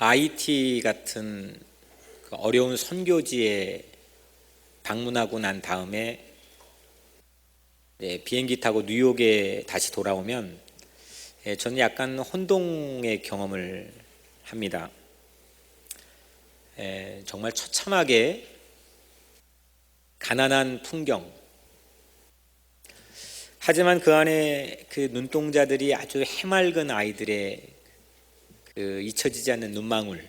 IT 같은 그 어려운 선교지에 방문하고 난 다음에 비행기 타고 뉴욕에 다시 돌아오면 저는 약간 혼동의 경험을 합니다. 정말 처참하게 가난한 풍경, 하지만 그 안에 그 눈동자들이 아주 해맑은 아이들의 그 잊혀지지 않는 눈망울,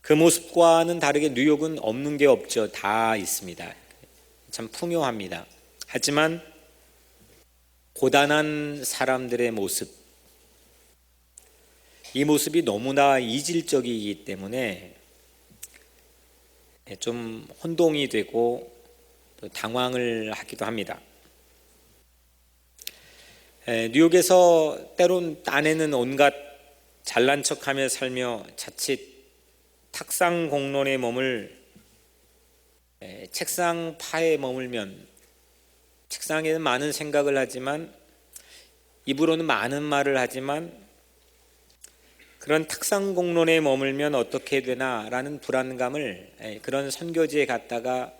그 모습과는 다르게 뉴욕은 없는 게 없죠. 다 있습니다. 참 풍요합니다. 하지만 고단한 사람들의 모습, 이 모습이 너무나 이질적이기 때문에 좀 혼동이 되고 또 당황을 하기도 합니다. 뉴욕에서 때론 딴에는 온갖 잘난 척하며 살며 자칫 탁상 공론에 머물 책상 파에 머물면 책상에는 많은 생각을 하지만 입으로는 많은 말을 하지만 그런 탁상 공론에 머물면 어떻게 되나라는 불안감을 그런 선교지에 갔다가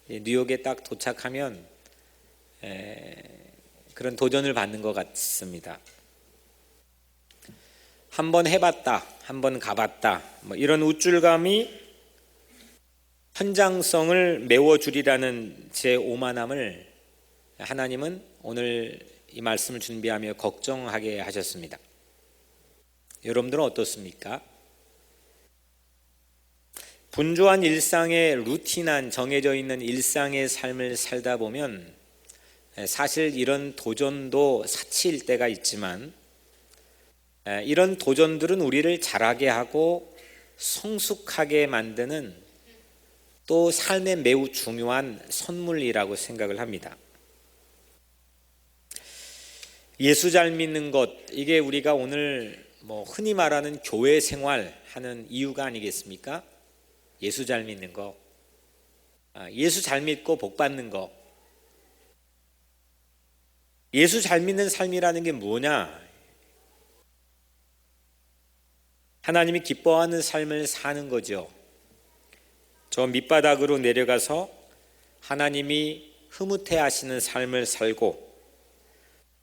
뉴욕에 딱 도착하면 그런 도전을 받는 것 같습니다. 한번 해봤다, 한번 가봤다, 이런 우쭐감이 현장성을 메워주리라는 제 오만함을 하나님은 오늘 이 말씀을 준비하며 걱정하게 하셨습니다. 여러분들은 어떻습니까? 분주한 일상의 루틴한 정해져 있는 일상의 삶을 살다 보면 사실 이런 도전도 사치일 때가 있지만 이런 도전들은 우리를 자라게 하고 성숙하게 만드는 또 삶에 매우 중요한 선물이라고 생각을 합니다. 예수 잘 믿는 것, 이게 우리가 오늘 흔히 말하는 교회 생활하는 이유가 아니겠습니까? 예수 잘 믿는 거, 예수 잘 믿고 복 받는 거. 예수 잘 믿는 삶이라는 게 뭐냐? 하나님이 기뻐하는 삶을 사는 거죠. 저 밑바닥으로 내려가서 하나님이 흐뭇해 하시는 삶을 살고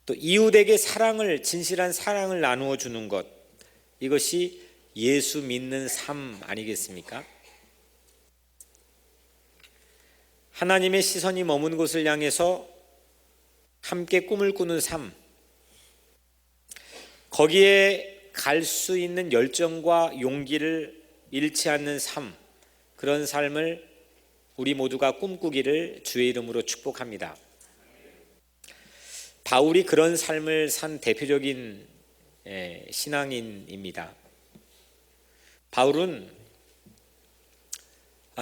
또 이웃에게 사랑을, 진실한 사랑을 나누어 주는 것, 이것이 예수 믿는 삶 아니겠습니까? 하나님의 시선이 머문 곳을 향해서 함께 꿈을 꾸는 삶, 거기에 갈 수 있는 열정과 용기를 잃지 않는 삶, 그런 삶을 우리 모두가 꿈꾸기를 주의 이름으로 축복합니다. 바울이 그런 삶을 산 대표적인 신앙인입니다. 바울은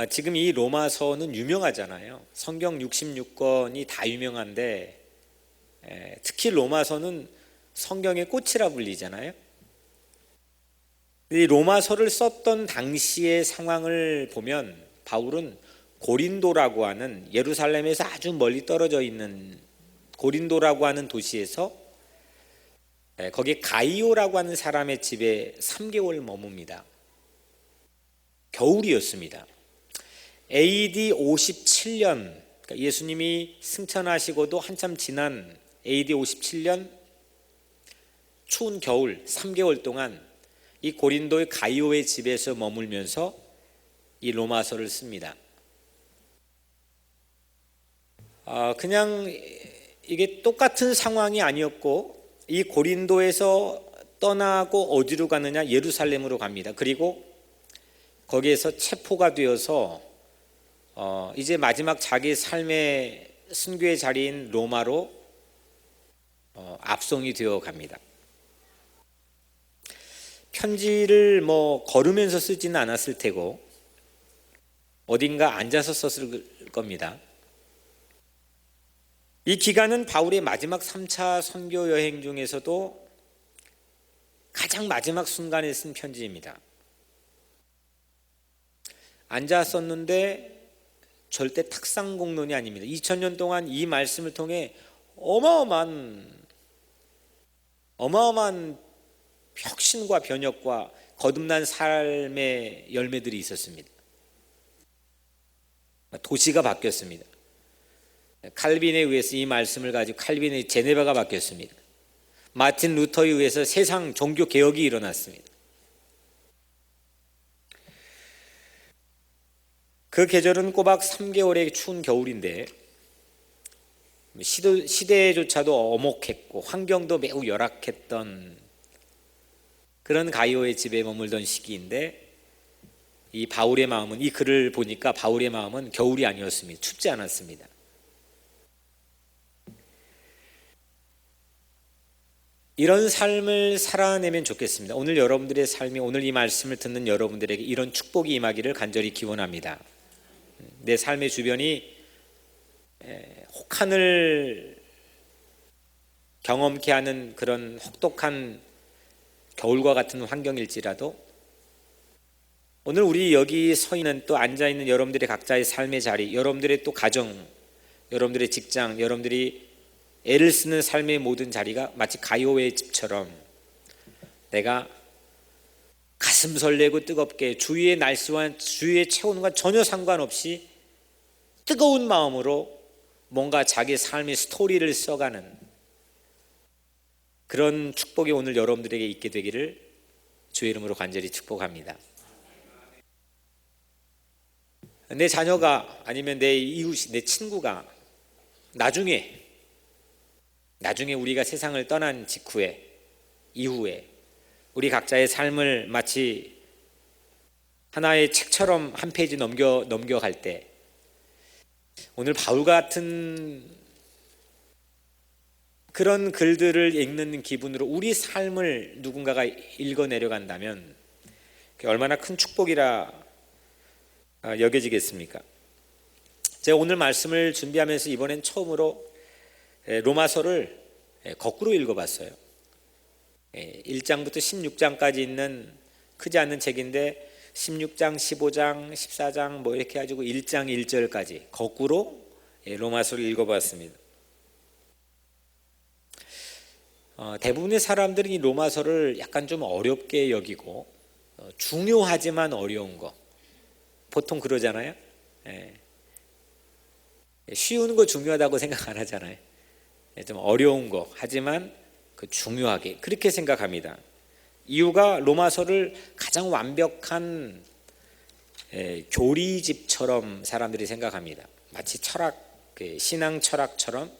지금 이 로마서는 유명하잖아요. 성경 66권이 다 유명한데 특히 로마서는 성경의 꽃이라 불리잖아요. 이 로마서를 썼던 당시의 상황을 보면 바울은 고린도라고 하는 예루살렘에서 아주 멀리 떨어져 있는 고린도라고 하는 도시에서 거기에 가이오라고 하는 사람의 집에 3개월 머뭅니다. 겨울이었습니다. AD 57년, 그러니까 예수님이 승천하시고도 한참 지난 AD 57년 추운 겨울 3개월 동안 이 고린도의 가이오의 집에서 머물면서 이 로마서를 씁니다. 그냥 이게 똑같은 상황이 아니었고 이 고린도에서 떠나고 어디로 가느냐? 예루살렘으로 갑니다. 그리고 거기에서 체포가 되어서 이제 마지막 자기 삶의 순교의 자리인 로마로 압송이 되어 갑니다. 편지를 걸으면서 쓰지는 않았을 테고 어딘가 앉아서 썼을 겁니다. 이 기간은 바울의 마지막 3차 선교 여행 중에서도 가장 마지막 순간에 쓴 편지입니다. 앉아 썼는데 절대 탁상 공론이 아닙니다. 2000년 동안 이 말씀을 통해 어마어마한 혁신과 변혁과 거듭난 삶의 열매들이 있었습니다. 도시가 바뀌었습니다. 칼빈에 의해서 이 말씀을 가지고 칼빈의 제네바가 바뀌었습니다. 마틴 루터에 의해서 세상 종교 개혁이 일어났습니다. 그 계절은 꼬박 3개월의 추운 겨울인데 시대조차도 엄혹했고 환경도 매우 열악했던 그런 가이오의 집에 머물던 시기인데 이 바울의 마음은, 이 글을 보니까 바울의 마음은 겨울이 아니었습니다. 춥지 않았습니다. 이런 삶을 살아내면 좋겠습니다. 오늘 여러분들의 삶이, 오늘 이 말씀을 듣는 여러분들에게 이런 축복이 임하기를 간절히 기원합니다. 내 삶의 주변이 혹한을 경험케 하는 그런 혹독한 겨울과 같은 환경일지라도 오늘 우리 여기 서 있는, 또 앉아 있는 여러분들의 각자의 삶의 자리, 여러분들의 또 가정, 여러분들의 직장, 여러분들이 애를 쓰는 삶의 모든 자리가 마치 가요의 집처럼 내가 가슴 설레고 뜨겁게 주위의 날씨와 주위의 체온과 전혀 상관없이 뜨거운 마음으로 뭔가 자기 삶의 스토리를 써가는 그런 축복이 오늘 여러분들에게 있게 되기를 주의 이름으로 간절히 축복합니다. 내 자녀가, 아니면 내 이웃이, 내 친구가 나중에 우리가 세상을 떠난 직후에, 이후에 우리 각자의 삶을 마치 하나의 책처럼 한 페이지 넘겨갈 때 오늘 바울 같은 그런 글들을 읽는 기분으로 우리 삶을 누군가가 읽어내려간다면 그게 얼마나 큰 축복이라 여겨지겠습니까? 제가 오늘 말씀을 준비하면서 이번엔 처음으로 로마서를 거꾸로 읽어봤어요. 1장부터 16장까지 있는 크지 않은 책인데 16장, 15장, 14장 뭐 이렇게 해가지고 1장 1절까지 거꾸로 로마서를 읽어봤습니다. 대부분의 사람들은 이 로마서를 약간 좀 어렵게 여기고 중요하지만 어려운 거 보통 그러잖아요. 쉬운 거 중요하다고 생각 안 하잖아요. 좀 어려운 거 하지만 그 중요하게 그렇게 생각합니다. 이유가 로마서를 가장 완벽한 교리집처럼 사람들이 생각합니다. 마치 철학, 신앙 철학처럼.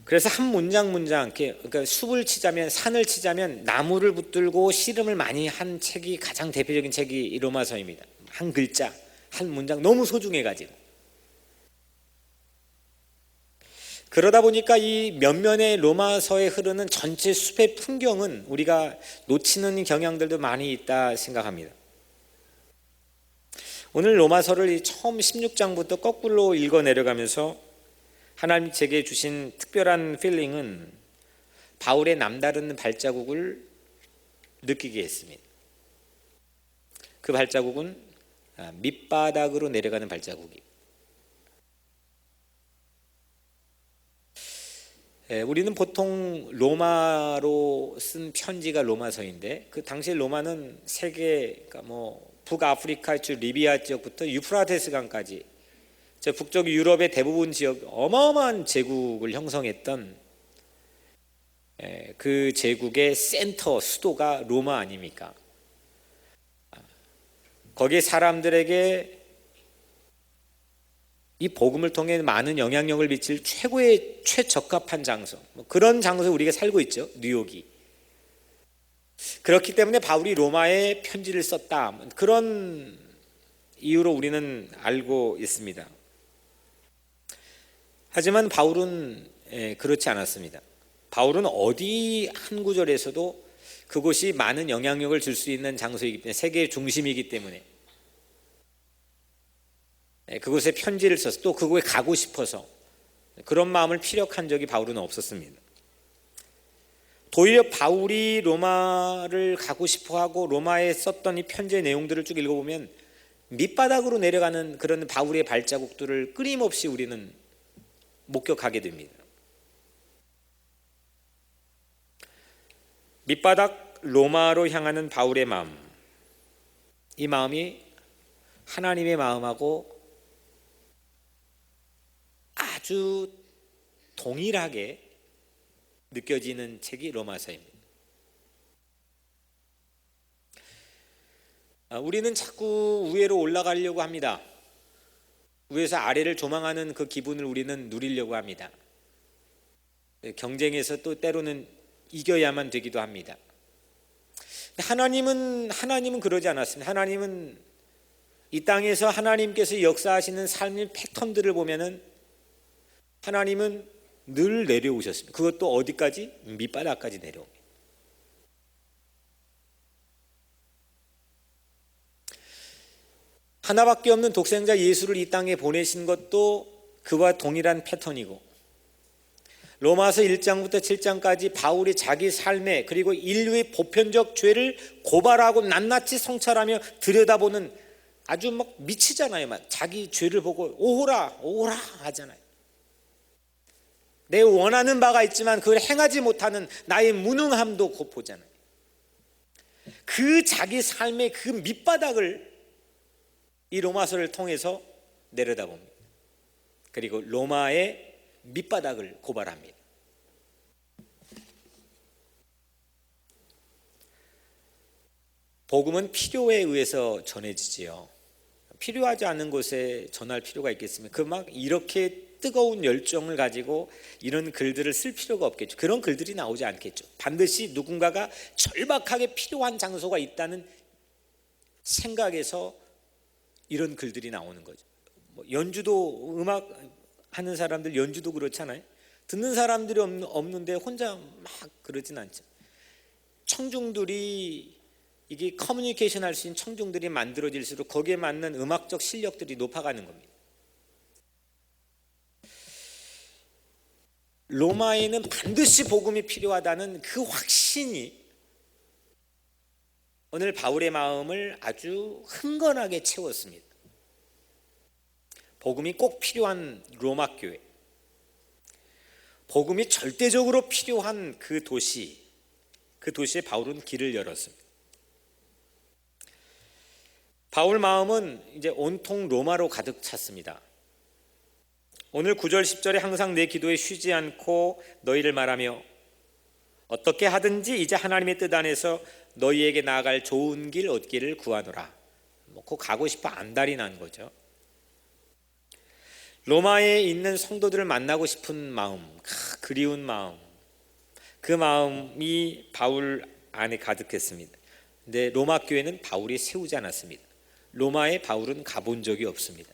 그래서 한 문장 그러니까 숲을 치자면, 산을 치자면 나무를 붙들고 씨름을 많이 한 책이 가장 대표적인 책이 이 로마서입니다. 한 글자, 한 문장 너무 소중해가지고. 그러다 보니까 이 몇면의 로마서에 흐르는 전체 숲의 풍경은 우리가 놓치는 경향들도 많이 있다 생각합니다. 오늘 로마서를 처음 16장부터 거꾸로 읽어 내려가면서 하나님 제게 주신 특별한 필링은 바울의 남다른 발자국을 느끼게 했습니다. 그 발자국은 밑바닥으로 내려가는 발자국이에요. 우리는 보통 로마로 쓴 편지가 로마서인데 그 당시 로마는 세계, 그러니까 뭐 북아프리카 쪽 리비아 지역부터 유프라테스 강까지 북쪽 유럽의 대부분 지역 어마어마한 제국을 형성했던 그 제국의 센터, 수도가 로마 아닙니까? 거기에 사람들에게 이 복음을 통해 많은 영향력을 미칠 최적합한 장소, 그런 장소에 우리가 살고 있죠. 뉴욕이. 그렇기 때문에 바울이 로마에 편지를 썼다, 그런 이유로 우리는 알고 있습니다. 하지만 바울은 그렇지 않았습니다. 바울은 어디 한 구절에서도 그곳이 많은 영향력을 줄 수 있는 장소이기 때문에, 세계의 중심이기 때문에 그곳에 편지를 써서 또 그곳에 가고 싶어서 그런 마음을 피력한 적이 바울은 없었습니다. 도리어 바울이 로마를 가고 싶어하고 로마에 썼던 이 편지의 내용들을 쭉 읽어보면 밑바닥으로 내려가는 그런 바울의 발자국들을 끊임없이 우리는 목격하게 됩니다. 밑바닥 로마로 향하는 바울의 마음, 이 마음이 하나님의 마음하고 아주 동일하게 느껴지는 책이 로마서입니다. 우리는 자꾸 위로 올라가려고 합니다. 위에서 아래를 조망하는 그 기분을 우리는 누리려고 합니다. 경쟁에서 또 때로는 이겨야만 되기도 합니다. 하나님은 그러지 않았습니다. 하나님은 이 땅에서 하나님께서 역사하시는 삶의 패턴들을 보면은 하나님은 늘 내려오셨습니다. 그것도 어디까지? 밑바닥까지 내려옵니다. 하나밖에 없는 독생자 예수를 이 땅에 보내신 것도 그와 동일한 패턴이고, 로마서 1장부터 7장까지 바울이 자기 삶에 그리고 인류의 보편적 죄를 고발하고 낱낱이 성찰하며 들여다보는, 아주 막 미치잖아요. 막 자기 죄를 보고 오호라 오호라 하잖아요. 내 원하는 바가 있지만 그걸 행하지 못하는 나의 무능함도 곧 보잖아요. 그 자기 삶의 그 밑바닥을 이 로마서를 통해서 내려다봅니다. 그리고 로마의 밑바닥을 고발합니다. 복음은 필요에 의해서 전해지지요. 필요하지 않은 곳에 전할 필요가 있겠습니까? 그 막 이렇게 뜨거운 열정을 가지고 이런 글들을 쓸 필요가 없겠죠. 그런 글들이 나오지 않겠죠. 반드시 누군가가 절박하게 필요한 장소가 있다는 생각에서 이런 글들이 나오는 거죠. 연주도, 음악 하는 사람들 연주도 그렇잖아요. 듣는 사람들이 없는데 혼자 막 그러진 않죠. 청중들이, 이게 커뮤니케이션 할 수 있는 청중들이 만들어질수록 거기에 맞는 음악적 실력들이 높아가는 겁니다. 로마에는 반드시 복음이 필요하다는 그 확신이 오늘 바울의 마음을 아주 흥건하게 채웠습니다. 복음이 꼭 필요한 로마 교회, 복음이 절대적으로 필요한 그 도시에 바울은 길을 열었습니다. 바울 마음은 이제 온통 로마로 가득 찼습니다. 오늘 9절 10절에 항상 내 기도에 쉬지 않고 너희를 말하며 어떻게 하든지 이제 하나님의 뜻 안에서 너희에게 나아갈 좋은 길 얻기를 구하노라. 그 가고 싶어 안달이 난 거죠. 로마에 있는 성도들을 만나고 싶은 마음, 그리운 마음, 그 마음이 바울 안에 가득했습니다. 근데 로마 교회는 바울이 세우지 않았습니다. 로마에 바울은 가본 적이 없습니다.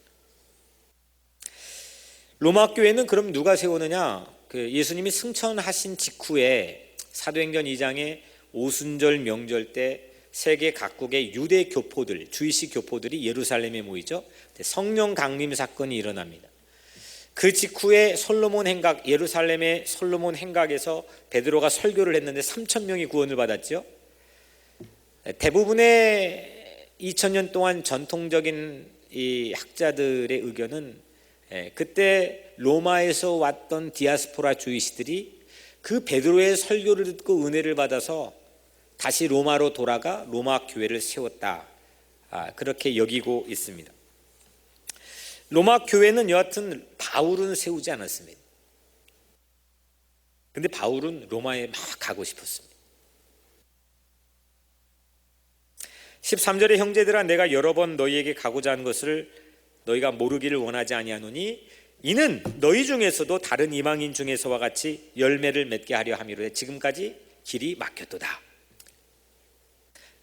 로마 교회는 그럼 누가 세우느냐? 예수님이 승천하신 직후에 사도행전 2장에 오순절 명절 때 세계 각국의 유대 교포들, 주이시 교포들이 예루살렘에 모이죠. 성령 강림 사건이 일어납니다. 그 직후에 솔로몬 행각, 예루살렘의 솔로몬 행각에서 베드로가 설교를 했는데 3,000명이 구원을 받았죠. 대부분의 2000년 동안 전통적인 이 학자들의 의견은 그때 로마에서 왔던 디아스포라 주이시들이 그 베드로의 설교를 듣고 은혜를 받아서 다시 로마로 돌아가 로마 교회를 세웠다, 그렇게 여기고 있습니다. 로마 교회는 여하튼 바울은 세우지 않았습니다. 근데 바울은 로마에 막 가고 싶었습니다. 13절에 형제들아 내가 여러 번 너희에게 가고자 하는 것을 너희가 모르기를 원하지 아니하노니 이는 너희 중에서도 다른 이방인 중에서와 같이 열매를 맺게 하려 함이로되 지금까지 길이 막혔도다.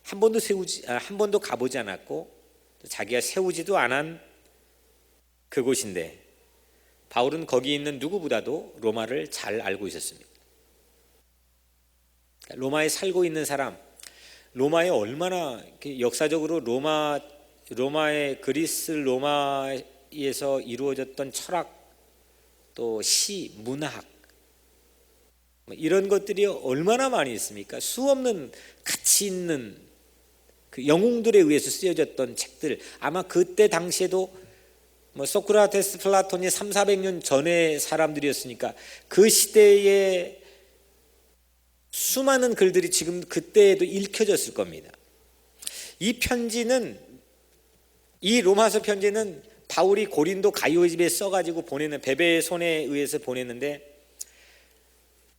한 번도 가보지 않았고 자기가 세우지도 않은 그곳인데 바울은 거기 있는 누구보다도 로마를 잘 알고 있었습니다. 로마에 살고 있는 사람, 로마에 얼마나 역사적으로 로마의 그리스 로마에서 이루어졌던 철학, 또 시, 문학, 이런 것들이 얼마나 많이 있습니까? 수없는 가치 있는 그 영웅들에 의해서 쓰여졌던 책들, 아마 그때 당시에도 소크라테스, 플라톤이 300~400년 전의 사람들이었으니까 그 시대에 수많은 글들이 지금 그때에도 읽혀졌을 겁니다. 이 로마서 편지는 바울이 고린도 가이오의 집에 써가지고 보내는, 베베의 손에 의해서 보냈는데,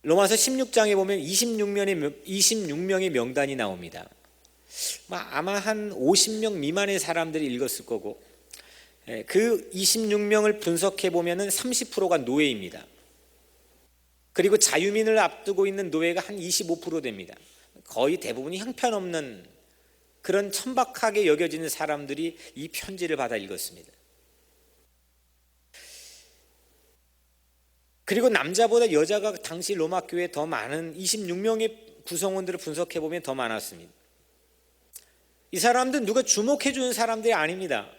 로마서 16장에 보면 26명의 명단이 나옵니다. 아마 한 50명 미만의 사람들이 읽었을 거고, 그 26명을 분석해 보면 30%가 노예입니다. 그리고 자유민을 앞두고 있는 노예가 한 25% 됩니다. 거의 대부분이 형편없는 그런 천박하게 여겨지는 사람들이 이 편지를 받아 읽었습니다. 그리고 남자보다 여자가 당시 로마 교회에 더 많은 26명의 구성원들을 분석해 보면 더 많았습니다. 이 사람들은 누가 주목해 주는 사람들이 아닙니다.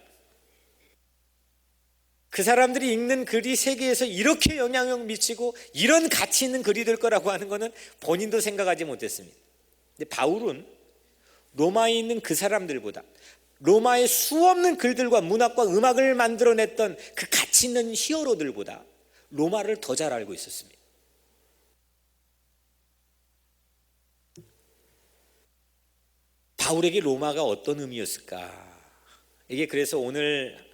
그 사람들이 읽는 글이 세계에서 이렇게 영향을 미치고 이런 가치 있는 글이 될 거라고 하는 것은 본인도 생각하지 못했습니다. 근데 바울은 로마에 있는 그 사람들보다, 로마의 수없는 글들과 문학과 음악을 만들어냈던 그 가치 있는 히어로들보다 로마를 더 잘 알고 있었습니다. 바울에게 로마가 어떤 의미였을까? 이게 그래서 오늘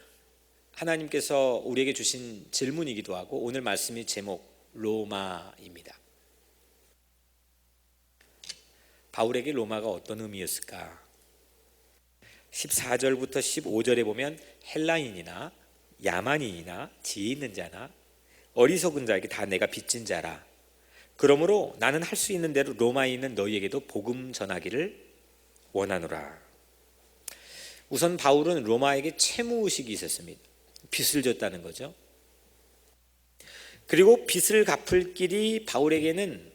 하나님께서 우리에게 주신 질문이기도 하고, 오늘 말씀의 제목 로마입니다. 바울에게 로마가 어떤 의미였을까? 14절부터 15절에 보면 헬라인이나 야만인이나 지혜 있는 자나 어리석은 자에게 다 내가 빚진 자라. 그러므로 나는 할 수 있는 대로 로마에 있는 너희에게도 복음 전하기를 원하노라. 우선 바울은 로마에게 채무의식이 있었습니다. 빚을 졌다는 거죠. 그리고 빚을 갚을 길이 바울에게는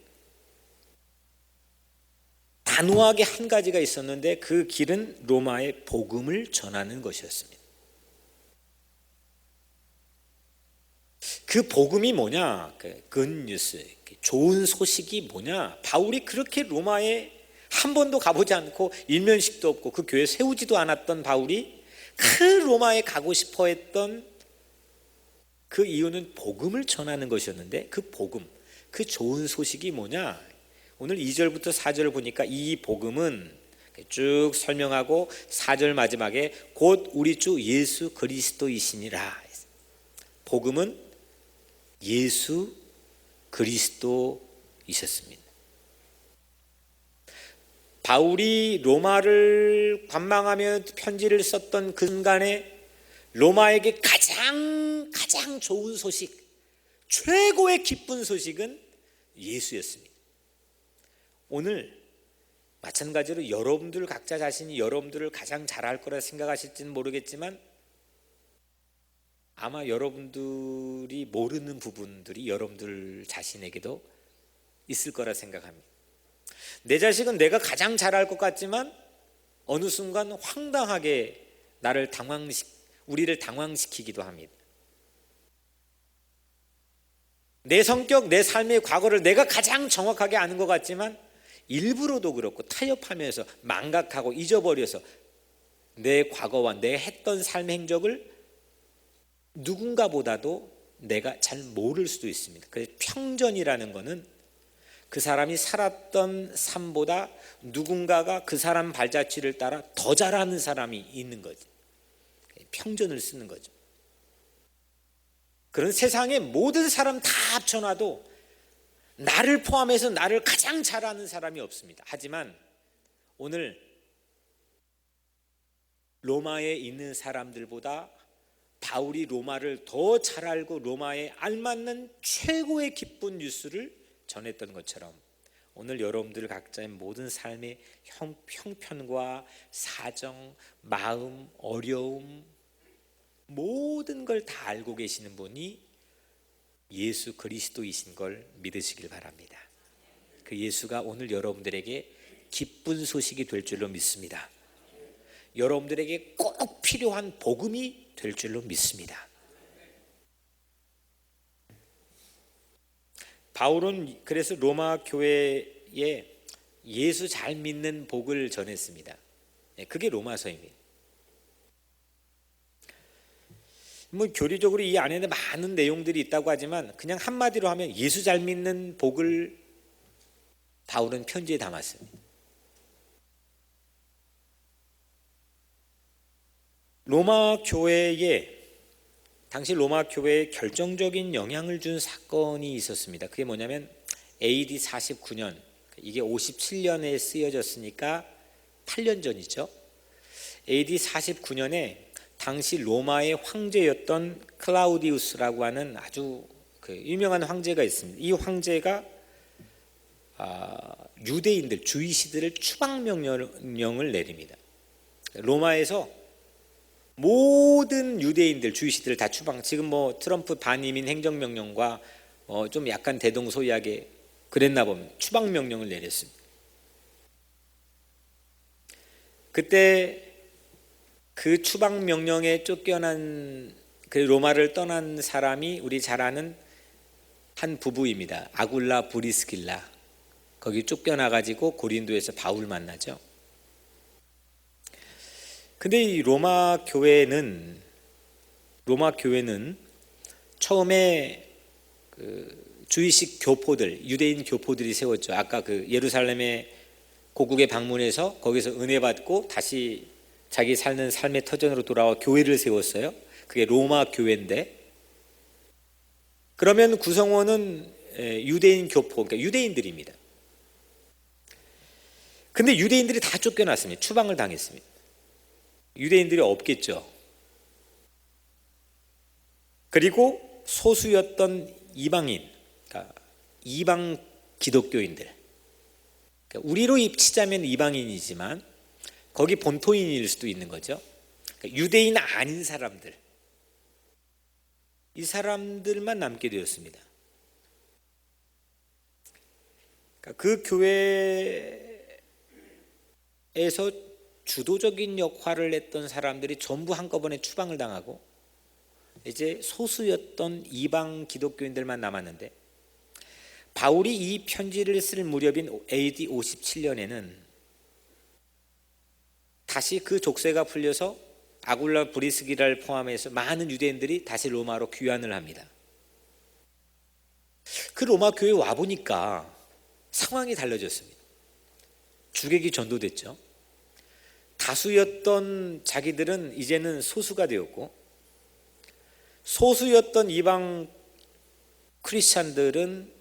단호하게 한 가지가 있었는데, 그 길은 로마의 복음을 전하는 것이었습니다. 그 복음이 뭐냐? 굿뉴스, 좋은 소식이 뭐냐? 바울이 그렇게 로마에 한 번도 가보지 않고 일면식도 없고 그 교회 세우지도 않았던 바울이 그 로마에 가고 싶어 했던 그 이유는 복음을 전하는 것이었는데, 그 복음, 그 좋은 소식이 뭐냐? 오늘 2절부터 4절을 보니까 이 복음은 쭉 설명하고 4절 마지막에 곧 우리 주 예수 그리스도이시니라. 복음은 예수 그리스도이셨습니다. 바울이 로마를 관망하며 편지를 썼던 그 순간에 로마에게 가장 좋은 소식, 최고의 기쁜 소식은 예수였습니다. 오늘 마찬가지로 여러분들 각자 자신이 여러분들을 가장 잘할 거라 생각하실지는 모르겠지만, 아마 여러분들이 모르는 부분들이 여러분들 자신에게도 있을 거라 생각합니다. 내 자식은 내가 가장 잘할 것 같지만 어느 순간 황당하게 우리를 당황시키기도 합니다. 내 성격, 내 삶의 과거를 내가 가장 정확하게 아는 것 같지만 일부러도 그렇고 타협하면서 망각하고 잊어버려서 내 과거와 내 했던 삶의 행적을 누군가보다도 내가 잘 모를 수도 있습니다. 그래서 평전이라는 것은 그 사람이 살았던 삶보다 누군가가 그 사람 발자취를 따라 더 잘하는 사람이 있는 거죠. 평전을 쓰는 거죠. 그런 세상의 모든 사람 다 합쳐놔도 나를 포함해서 나를 가장 잘 아는 사람이 없습니다. 하지만 오늘 로마에 있는 사람들보다 바울이 로마를 더 잘 알고 로마에 알맞는 최고의 기쁜 뉴스를 전했던 것처럼, 오늘 여러분들 각자의 모든 삶의 형편과 사정, 마음, 어려움, 모든 걸 다 알고 계시는 분이 예수 그리스도이신 걸 믿으시길 바랍니다. 그 예수가 오늘 여러분들에게 기쁜 소식이 될 줄로 믿습니다. 여러분들에게 꼭 필요한 복음이 될 줄로 믿습니다. 바울은 그래서 로마 교회에 예수 잘 믿는 복을 전했습니다. 그게 로마서입니다. 교리적으로 이 안에는 많은 내용들이 있다고 하지만 그냥 한마디로 하면 예수 잘 믿는 복을 바울은 편지에 담았습니다. 당시 로마 교회에 결정적인 영향을 준 사건이 있었습니다. 그게 뭐냐면 AD 49년, 이게 57년에 쓰여졌으니까 8년 전이죠. AD 49년에 당시 로마의 황제였던 클라우디우스라고 하는 아주 유명한 황제가 있습니다. 이 황제가 유대인들, 주이시들을 추방 명령을 내립니다. 로마에서 모든 유대인들, 주이시들을 다 추방. 지금 뭐 트럼프 반이민 행정명령과 좀 약간 대동소이하게 그랬나 봅니다. 추방 명령을 내렸습니다. 그때 그 추방 명령에 쫓겨난 그 로마를 떠난 사람이 우리 잘 아는 한 부부입니다. 아굴라 브리스길라. 거기 쫓겨나가지고 고린도에서 바울 만나죠. 근데 이 로마 교회는 처음에 그 주의식 교포들, 유대인 교포들이 세웠죠. 아까 그 예루살렘의 고국에 방문해서 거기서 은혜 받고 다시 자기 사는 삶의 터전으로 돌아와 교회를 세웠어요. 그게 로마 교회인데, 그러면 구성원은 유대인 교포, 그러니까 유대인들입니다. 근데 유대인들이 다 쫓겨났습니다. 추방을 당했습니다. 유대인들이 없겠죠. 그리고 소수였던 이방인, 그러니까 이방 기독교인들, 그러니까 우리로 치자면 이방인이지만 거기 본토인일 수도 있는 거죠. 그러니까 유대인 아닌 사람들, 이 사람들만 남게 되었습니다. 그러니까 그 교회에서 주도적인 역할을 했던 사람들이 전부 한꺼번에 추방을 당하고 이제 소수였던 이방 기독교인들만 남았는데, 바울이 이 편지를 쓸 무렵인 AD 57년에는 다시 그 족쇄가 풀려서 아굴라 브리스기라를 포함해서 많은 유대인들이 다시 로마로 귀환을 합니다. 그 로마 교회에 와보니까 상황이 달라졌습니다. 주객이 전도됐죠. 다수였던 자기들은 이제는 소수가 되었고, 소수였던 이방 크리스찬들은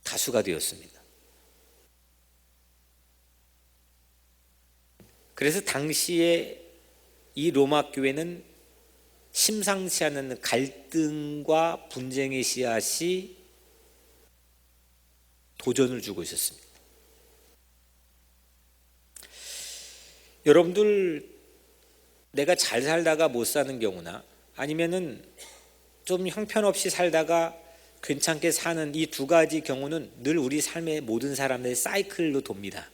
다수가 되었습니다. 그래서 당시에 이 로마 교회는 심상치 않은 갈등과 분쟁의 씨앗이 도전을 주고 있었습니다. 여러분들, 내가 잘 살다가 못 사는 경우나 아니면은 좀 형편없이 살다가 괜찮게 사는 이 두 가지 경우는 늘 우리 삶의 모든 사람들의 사이클로 돕니다.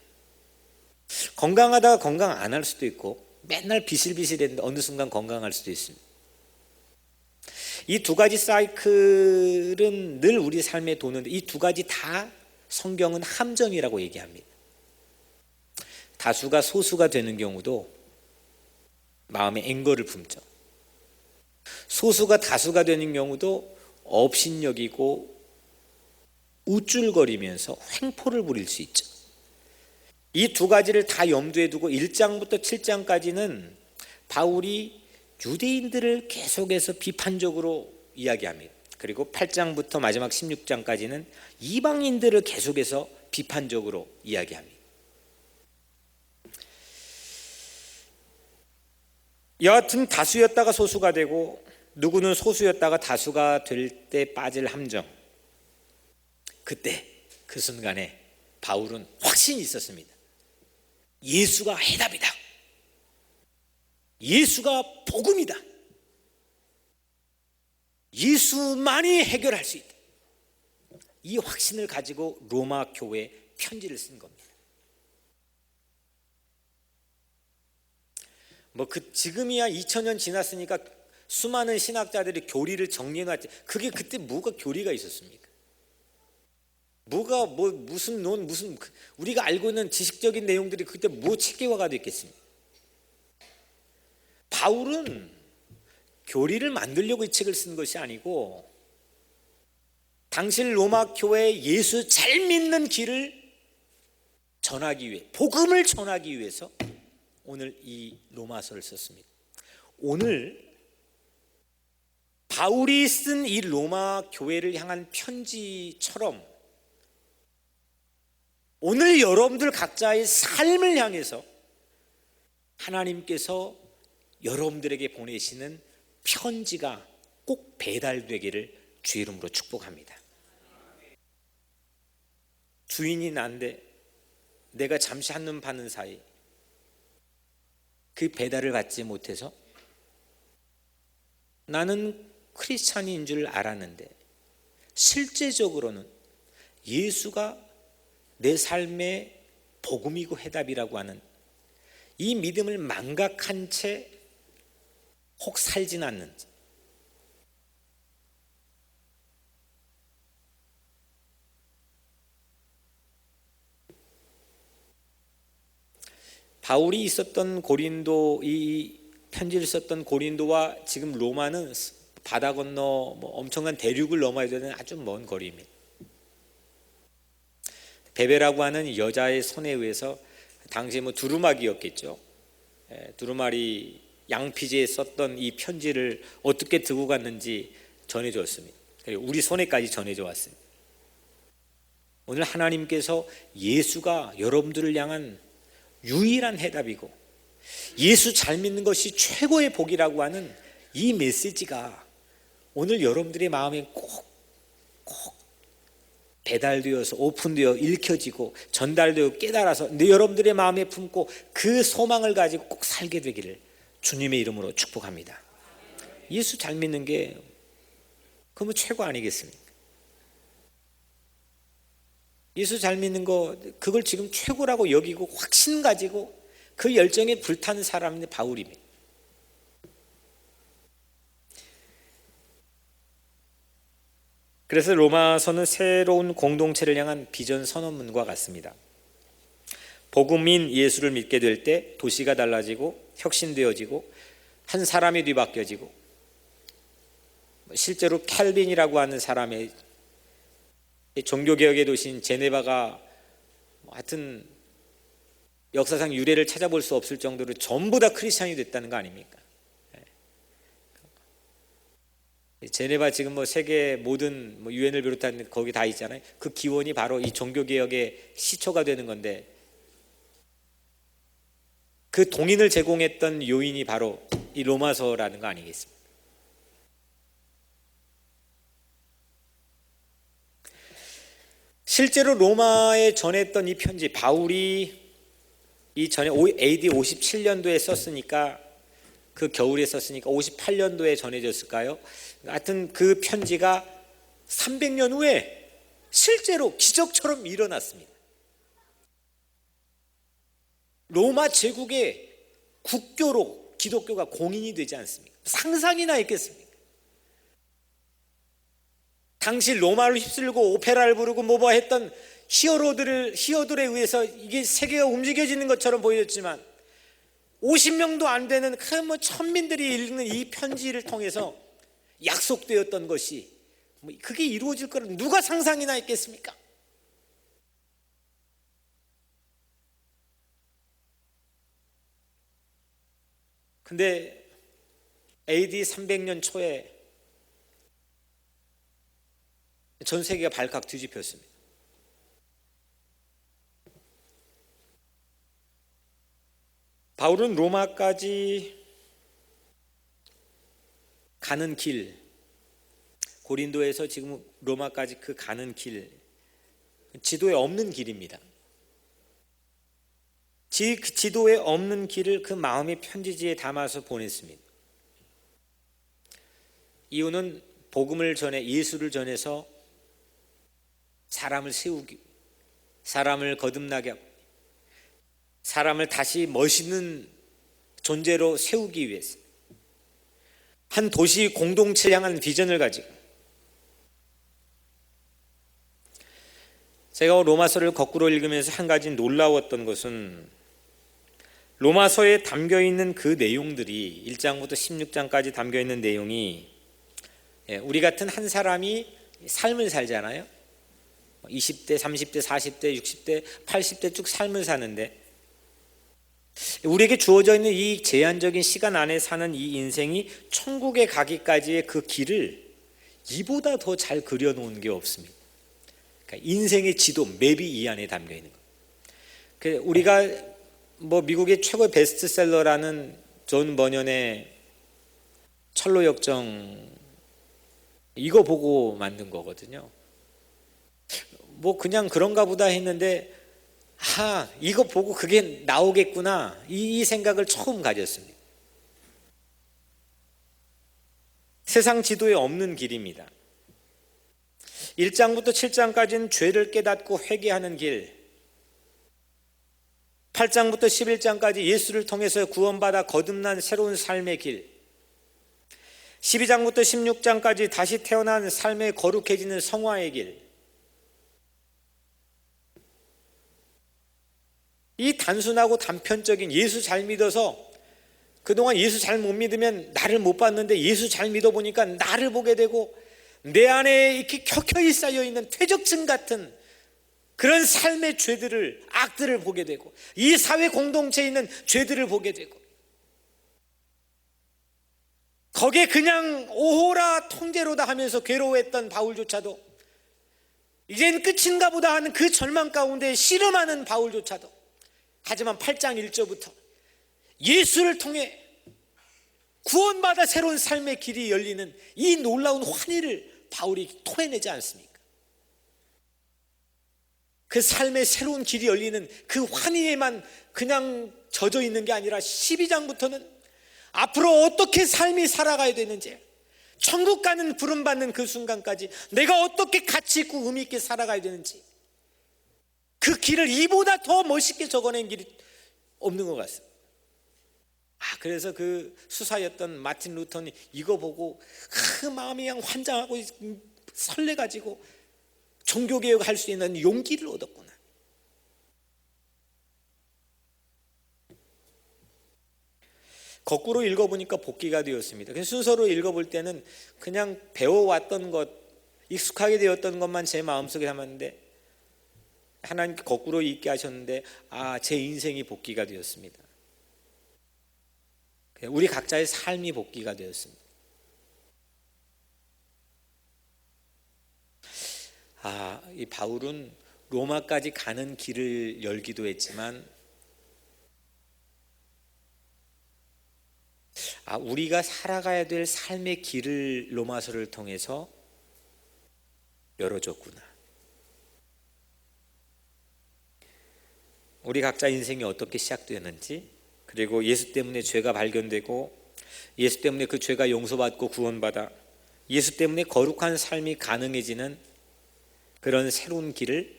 건강하다가 건강 안 할 수도 있고, 맨날 비실비실했는데 어느 순간 건강할 수도 있습니다. 이 두 가지 사이클은 늘 우리 삶에 도는데, 이 두 가지 다 성경은 함정이라고 얘기합니다. 다수가 소수가 되는 경우도 마음에 앵거를 품죠. 소수가 다수가 되는 경우도 업신여기고 우쭐거리면서 횡포를 부릴 수 있죠. 이 두 가지를 다 염두에 두고 1장부터 7장까지는 바울이 유대인들을 계속해서 비판적으로 이야기합니다. 그리고 8장부터 마지막 16장까지는 이방인들을 계속해서 비판적으로 이야기합니다. 여하튼 다수였다가 소수가 되고, 누구는 소수였다가 다수가 될 때 빠질 함정, 그때 그 순간에 바울은 확신이 있었습니다. 예수가 해답이다. 예수가 복음이다. 예수만이 해결할 수 있다. 이 확신을 가지고 로마 교회에 편지를 쓴 겁니다. 지금이야 2000년 지났으니까 수많은 신학자들이 교리를 정리해놨지, 그게 그때 뭐가 교리가 있었습니까? 무슨 우리가 알고 있는 지식적인 내용들이 그때 뭐 체계화가 됐겠습니까? 바울은 교리를 만들려고 이 책을 쓴 것이 아니고, 당시 로마 교회의 예수 잘 믿는 길을 전하기 위해, 복음을 전하기 위해서 오늘 이 로마서를 썼습니다. 오늘 바울이 쓴 이 로마 교회를 향한 편지처럼 오늘 여러분들 각자의 삶을 향해서 하나님께서 여러분들에게 보내시는 편지가 꼭 배달되기를 주의 이름으로 축복합니다. 주인이 난데 내가 잠시 한눈 파는 사이 그 배달을 받지 못해서 나는 크리스찬인 줄 알았는데 실제적으로는 예수가 내 삶의 복음이고 해답이라고 하는 이 믿음을 망각한 채 혹 살진 않는지, 바울이 있었던 고린도, 이 편지를 썼던 고린도와 지금 로마는 바다 건너 엄청난 대륙을 넘어야 되는 아주 먼 거리입니다. 베베라고 하는 여자의 손에 의해서 당시 두루마기였겠죠. 두루마리 양피지에 썼던 이 편지를 어떻게 들고 갔는지 전해줬습니다. 그리고 우리 손에까지 전해져 왔습니다. 오늘 하나님께서 예수가 여러분들을 향한 유일한 해답이고 예수 잘 믿는 것이 최고의 복이라고 하는 이 메시지가 오늘 여러분들의 마음에 꼭 배달되어서 오픈되어 읽혀지고 전달되어 깨달아서 여러분들의 마음에 품고 그 소망을 가지고 꼭 살게 되기를 주님의 이름으로 축복합니다. 예수 잘 믿는 게 그러면 최고 아니겠습니까? 예수 잘 믿는 거 그걸 지금 최고라고 여기고 확신 가지고 그 열정에 불타는 사람이 바울입니다. 그래서 로마서는 새로운 공동체를 향한 비전 선언문과 같습니다. 복음인 예수를 믿게 될 때 도시가 달라지고 혁신되어지고 한 사람이 뒤바뀌어지고 실제로 캘빈이라고 하는 사람의 종교개혁의 도시인 제네바가 하여튼 역사상 유래를 찾아볼 수 없을 정도로 전부 다 크리스찬이 됐다는 거 아닙니까? 제네바 지금 세계 모든 유엔을 비롯한 거기 다 있잖아요. 그 기원이 바로 이 종교개혁의 시초가 되는 건데 그 동인을 제공했던 요인이 바로 이 로마서라는 거 아니겠습니까? 실제로 로마에 전했던 이 편지, 바울이 이 전에 AD 57년도에 썼으니까 그 겨울에 썼으니까 58년도에 전해졌을까요? 하여튼 그 편지가 300년 후에 실제로 기적처럼 일어났습니다. 로마 제국의 국교로 기독교가 공인이 되지 않습니까? 상상이나 했겠습니까? 당시 로마를 휩쓸고 오페라를 부르고 뭐 했던 히어로들에 의해서 이게 세계가 움직여지는 것처럼 보였지만 50명도 안 되는 그 천민들이 읽는 이 편지를 통해서 약속되었던 것이 그게 이루어질 거라 누가 상상이나 했겠습니까? 근데 AD 300년 초에 전 세계가 발칵 뒤집혔습니다. 바울은 로마까지 가는 길, 고린도에서 지금 로마까지 그 가는 길, 지도에 없는 길입니다. 지도에 없는 길을 그 마음의 편지지에 담아서 보냈습니다. 이유는 복음을 전해 예수를 전해서 사람을 세우기, 사람을 거듭나게 하고 사람을 다시 멋있는 존재로 세우기 위해서 한 도시 공동체를 향한 비전을 가지고 제가 로마서를 거꾸로 읽으면서 한 가지 놀라웠던 것은 로마서에 담겨있는 그 내용들이 1장부터 16장까지 담겨있는 내용이 우리 같은 한 사람이 삶을 살잖아요. 20대, 30대, 40대, 60대, 80대 쭉 삶을 사는데, 우리에게 주어져 있는 이 제한적인 시간 안에 사는 이 인생이 천국에 가기까지의 그 길을 이보다 더 잘 그려놓은 게 없습니다. 그러니까 인생의 지도, 맵이 이 안에 담겨 있는 거예요. 우리가 미국의 최고의 베스트셀러라는 존 버년의 철로역정, 이거 보고 만든 거거든요. 그냥 그런가 보다 했는데, 이거 보고 그게 나오겠구나, 이 생각을 처음 가졌습니다. 세상 지도에 없는 길입니다. 1장부터 7장까지는 죄를 깨닫고 회개하는 길, 8장부터 11장까지 예수를 통해서 구원받아 거듭난 새로운 삶의 길, 12장부터 16장까지 다시 태어난 삶의 거룩해지는 성화의 길, 이 단순하고 단편적인 예수 잘 믿어서 그동안 예수 잘 못 믿으면 나를 못 봤는데 예수 잘 믿어보니까 나를 보게 되고 내 안에 이렇게 켜켜이 쌓여있는 퇴적증 같은 그런 삶의 죄들을, 악들을 보게 되고 이 사회 공동체에 있는 죄들을 보게 되고 거기에 그냥 오호라 통제로다 하면서 괴로워했던 바울조차도 이젠 끝인가 보다 하는 그 절망 가운데 씨름하는 바울조차도, 하지만 8장 1절부터 예수를 통해 구원받아 새로운 삶의 길이 열리는 이 놀라운 환희를 바울이 토해내지 않습니까? 그 삶의 새로운 길이 열리는 그 환희에만 그냥 젖어 있는 게 아니라 12장부터는 앞으로 어떻게 삶이 살아가야 되는지, 천국 가는 부름받는 그 순간까지 내가 어떻게 가치 있고 의미 있게 살아가야 되는지, 그 길을 이보다 더 멋있게 적어낸 길이 없는 것 같습니다. 그래서 그 수사였던 마틴 루터는 이거 보고 그 마음이 그냥 환장하고 설레가지고 종교개혁 할 수 있는 용기를 얻었구나. 거꾸로 읽어보니까 복기가 되었습니다. 순서로 읽어볼 때는 그냥 배워왔던 것, 익숙하게 되었던 것만 제 마음속에 담았는데 하나님께 거꾸로 읽게 하셨는데 제 인생이 복기가 되었습니다. 우리 각자의 삶이 복기가 되었습니다. 이 바울은 로마까지 가는 길을 열기도 했지만 우리가 살아가야 될 삶의 길을 로마서를 통해서 열어줬구나. 우리 각자 인생이 어떻게 시작되었는지, 그리고 예수 때문에 죄가 발견되고 예수 때문에 그 죄가 용서받고 구원받아 예수 때문에 거룩한 삶이 가능해지는 그런 새로운 길을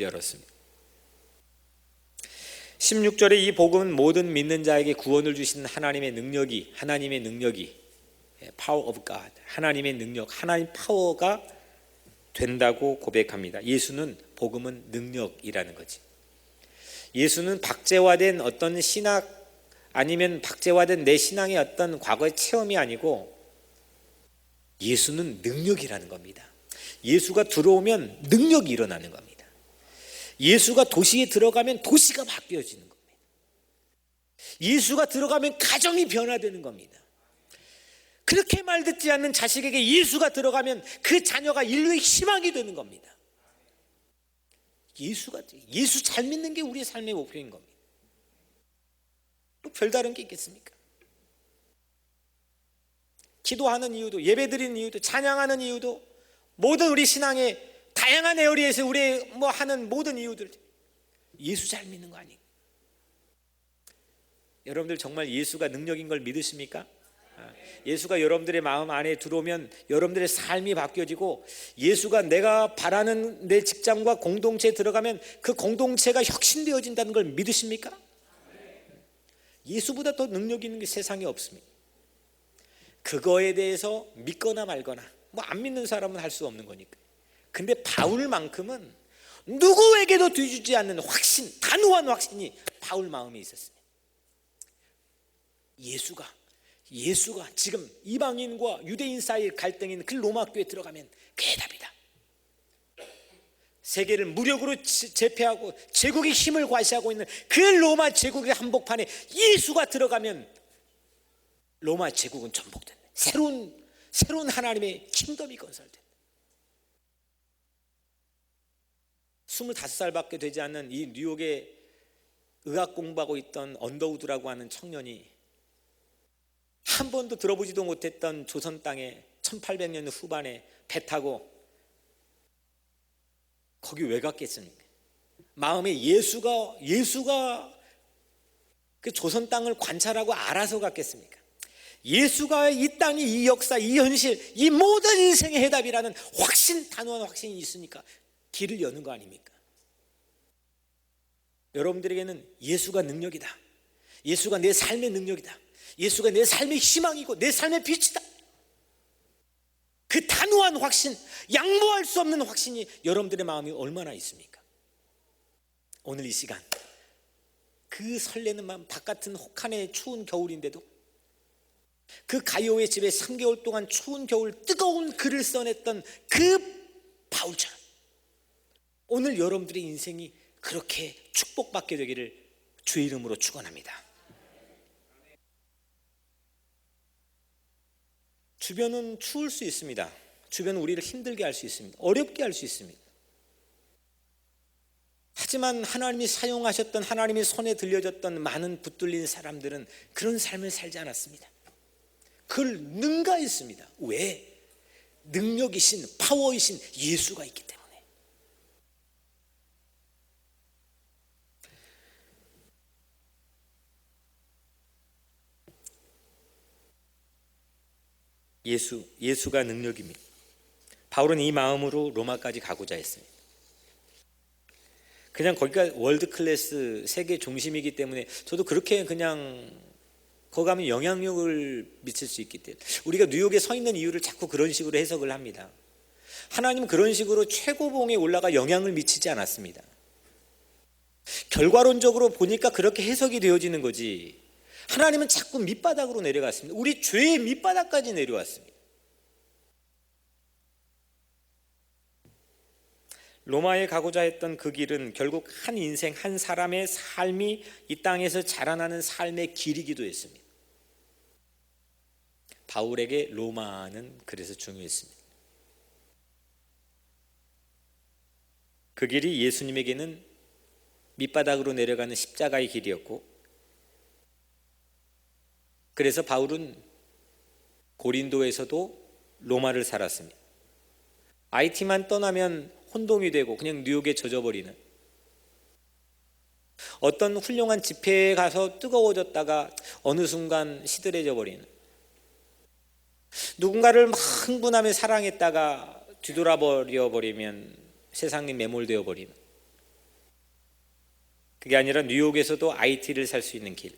열었습니다. 16절에 이 복음은 모든 믿는 자에게 구원을 주시는 하나님의 능력이 Power of God, 하나님의 능력, 하나님 파워가 된다고 고백합니다. 복음은 능력이라는 거지. 예수는 박제화된 어떤 신학 아니면 박제화된 내 신앙의 어떤 과거의 체험이 아니고 예수는 능력이라는 겁니다. 예수가 들어오면 능력이 일어나는 겁니다. 예수가 도시에 들어가면 도시가 바뀌어지는 겁니다. 예수가 들어가면 가정이 변화되는 겁니다. 그렇게 말 듣지 않는 자식에게 예수가 들어가면 그 자녀가 인류의 희망이 되는 겁니다. 예수 잘 믿는 게 우리의 삶의 목표인 겁니다. 또 별다른 게 있겠습니까? 기도하는 이유도, 예배드리는 이유도, 찬양하는 이유도, 모든 우리 신앙의 다양한 에어리에서 우리 하는 모든 이유들, 예수 잘 믿는 거 아니에요? 여러분들 정말 예수가 능력인 걸 믿으십니까? 예수가 여러분들의 마음 안에 들어오면 여러분들의 삶이 바뀌어지고, 예수가 내가 바라는 내 직장과 공동체에 들어가면 그 공동체가 혁신되어진다는 걸 믿으십니까? 예수보다 더 능력 있는 게 세상에 없습니다. 그거에 대해서 믿거나 말거나, 안 믿는 사람은 할 수 없는 거니까. 근데 바울만큼은 누구에게도 뒤주지 않는 확신, 단호한 확신이 바울 마음에 있었습니다. 예수가 지금 이방인과 유대인 사이의 갈등인 그 로마 교회에 들어가면 그게 답이다. 세계를 무력으로 제패하고 제국의 힘을 과시하고 있는 그 로마 제국의 한복판에 예수가 들어가면 로마 제국은 전복된다. 새로운 하나님의 킹덤이 건설된다. 25살밖에 되지 않는 이 뉴욕에 의학 공부하고 있던 언더우드라고 하는 청년이 한 번도 들어보지도 못했던 조선 땅에 1800년 후반에 배 타고 거기 왜 갔겠습니까? 마음에 예수가 그 조선 땅을 관찰하고 알아서 갔겠습니까? 예수가 이 땅이 이 역사, 이 현실, 이 모든 인생의 해답이라는 단호한 확신이 있으니까 길을 여는 거 아닙니까? 여러분들에게는 예수가 능력이다. 예수가 내 삶의 능력이다. 예수가 내 삶의 희망이고 내 삶의 빛이다. 그 단호한 확신, 양보할 수 없는 확신이 여러분들의 마음이 얼마나 있습니까? 오늘 이 시간 그 설레는 마음, 바깥은 혹한의 추운 겨울인데도 그 가이오의 집에 3개월 동안 추운 겨울 뜨거운 글을 써냈던 그 바울처럼 오늘 여러분들의 인생이 그렇게 축복받게 되기를 주의 이름으로 축원합니다. 주변은 추울 수 있습니다. 주변은 우리를 힘들게 할 수 있습니다. 어렵게 할 수 있습니다. 하지만 하나님이 사용하셨던, 하나님의 손에 들려졌던 많은 붙들린 사람들은 그런 삶을 살지 않았습니다. 그걸 능가했습니다. 왜? 능력이신, 파워이신 예수가 있기 때문에. 예수가 능력입니다. 바울은 이 마음으로 로마까지 가고자 했습니다. 그냥 거기가 월드 클래스 세계 중심이기 때문에 저도 그렇게 그냥 거기 가면 영향력을 미칠 수 있기 때문에 우리가 뉴욕에 서 있는 이유를 자꾸 그런 식으로 해석을 합니다. 하나님은 그런 식으로 최고봉에 올라가 영향을 미치지 않았습니다. 결과론적으로 보니까 그렇게 해석이 되어지는 거지. 하나님은 자꾸 밑바닥으로 내려갔습니다. 우리 죄의 밑바닥까지 내려왔습니다. 로마에 가고자 했던 그 길은 결국 한 인생, 한 사람의 삶이 이 땅에서 자라나는 삶의 길이기도 했습니다. 바울에게 로마는 그래서 중요했습니다. 그 길이 예수님에게는 밑바닥으로 내려가는 십자가의 길이었고, 그래서 바울은 고린도에서도 로마를 살았습니다. IT만 떠나면 혼동이 되고 그냥 뉴욕에 젖어버리는, 어떤 훌륭한 집회에 가서 뜨거워졌다가 어느 순간 시들해져 버리는, 누군가를 막 흥분하며 사랑했다가 뒤돌아버려 버리면 세상에 매몰되어 버리는, 그게 아니라 뉴욕에서도 IT를 살 수 있는 길,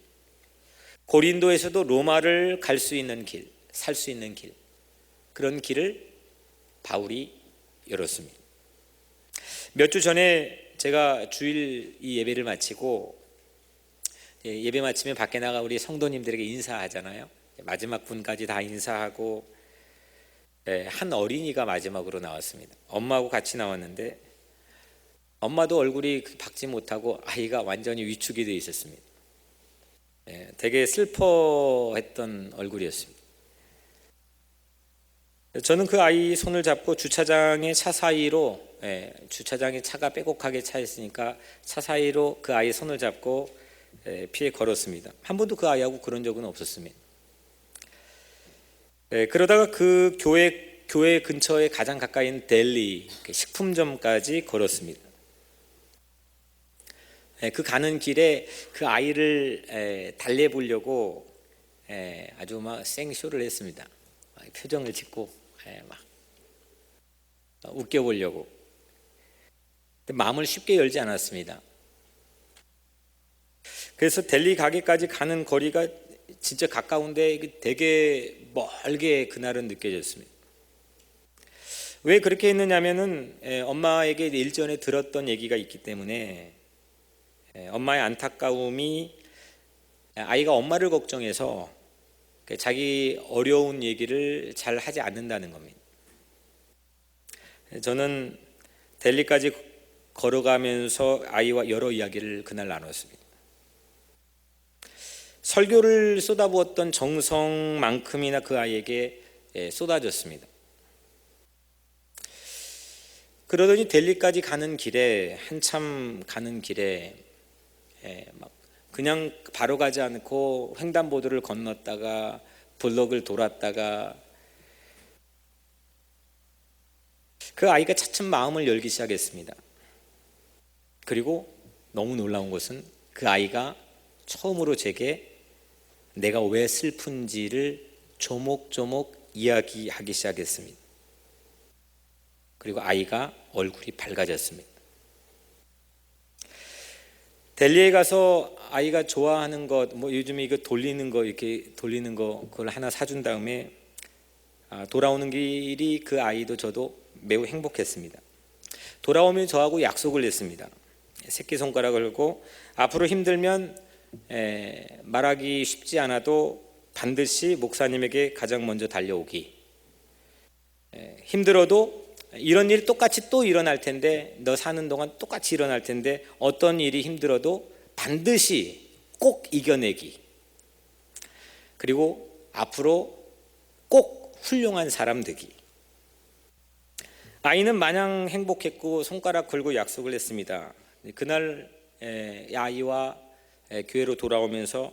고린도에서도 로마를 갈 수 있는 길, 살 수 있는 길, 그런 길을 바울이 열었습니다. 몇 주 전에 제가 주일 이 예배를 마치고, 예배 마치면 밖에 나가 우리 성도님들에게 인사하잖아요. 마지막 분까지 다 인사하고, 한 어린이가 마지막으로 나왔습니다. 엄마하고 같이 나왔는데 엄마도 얼굴이 밝지 못하고 아이가 완전히 위축이 되어 있었습니다. 되게 슬퍼했던 얼굴이었습니다. 저는 그 아이 손을 잡고 주차장의 차 사이로, 주차장에 차가 빼곡하게 차 있으니까 차 사이로 그 아이 손을 잡고 피해 걸었습니다. 한 번도 그 아이하고 그런 적은 없었습니다. 그러다가 그 교회 근처에 가장 가까이 있는 델리 식품점까지 걸었습니다. 그 가는 길에 그 아이를 달래보려고 아주 막 생쇼를 했습니다. 표정을 짓고 막 웃겨보려고. 근데 마음을 쉽게 열지 않았습니다. 그래서 델리 가게까지 가는 거리가 진짜 가까운데 되게 멀게 그날은 느껴졌습니다. 왜 그렇게 했느냐면은 엄마에게 일전에 들었던 얘기가 있기 때문에, 엄마의 안타까움이 아이가 엄마를 걱정해서 자기 어려운 얘기를 잘 하지 않는다는 겁니다. 저는 델리까지 걸어가면서 아이와 여러 이야기를 그날 나눴습니다. 설교를 쏟아부었던 정성만큼이나 그 아이에게 쏟아졌습니다. 그러더니 델리까지 가는 길에, 한참 가는 길에 막 그냥 바로 가지 않고 횡단보도를 건넜다가 블럭을 돌았다가 그 아이가 차츰 마음을 열기 시작했습니다. 그리고 너무 놀라운 것은 그 아이가 처음으로 제게 내가 왜 슬픈지를 조목조목 이야기하기 시작했습니다. 그리고 아이가 얼굴이 밝아졌습니다. 델리에 가서 아이가 좋아하는 것, 뭐 요즘에 이거 돌리는 거, 이렇게 돌리는 거 그걸 하나 사준 다음에 돌아오는 길이 그 아이도 저도 매우 행복했습니다. 돌아오면 저하고 약속을 했습니다. 새끼손가락을 걸고 앞으로 힘들면 말하기 쉽지 않아도 반드시 목사님에게 가장 먼저 달려오기. 힘들어도 이런 일 똑같이 또 일어날 텐데, 너 사는 동안 똑같이 일어날 텐데 어떤 일이 힘들어도 반드시 꼭 이겨내기. 그리고 앞으로 꼭 훌륭한 사람 되기. 아이는 마냥 행복했고 손가락 걸고 약속을 했습니다. 그날 아이와 교회로 돌아오면서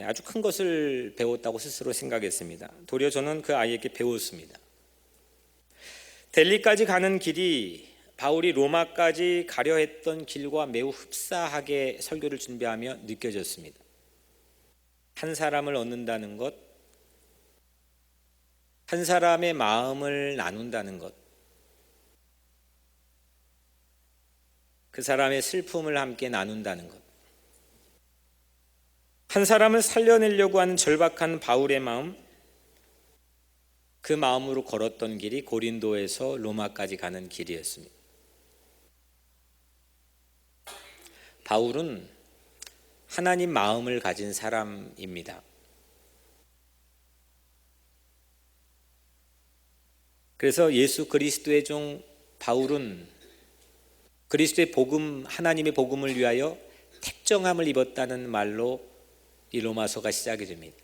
아주 큰 것을 배웠다고 스스로 생각했습니다. 도리어 저는 그 아이에게 배웠습니다. 델리까지 가는 길이 바울이 로마까지 가려 했던 길과 매우 흡사하게 설교를 준비하며 느껴졌습니다. 한 사람을 얻는다는 것, 한 사람의 마음을 나눈다는 것, 그 사람의 슬픔을 함께 나눈다는 것, 한 사람을 살려내려고 하는 절박한 바울의 마음, 그 마음으로 걸었던 길이 고린도에서 로마까지 가는 길이었습니다. 바울은 하나님 마음을 가진 사람입니다. 그래서 예수 그리스도의 종 바울은 그리스도의 복음, 하나님의 복음을 위하여 택정함을 입었다는 말로 이 로마서가 시작이 됩니다.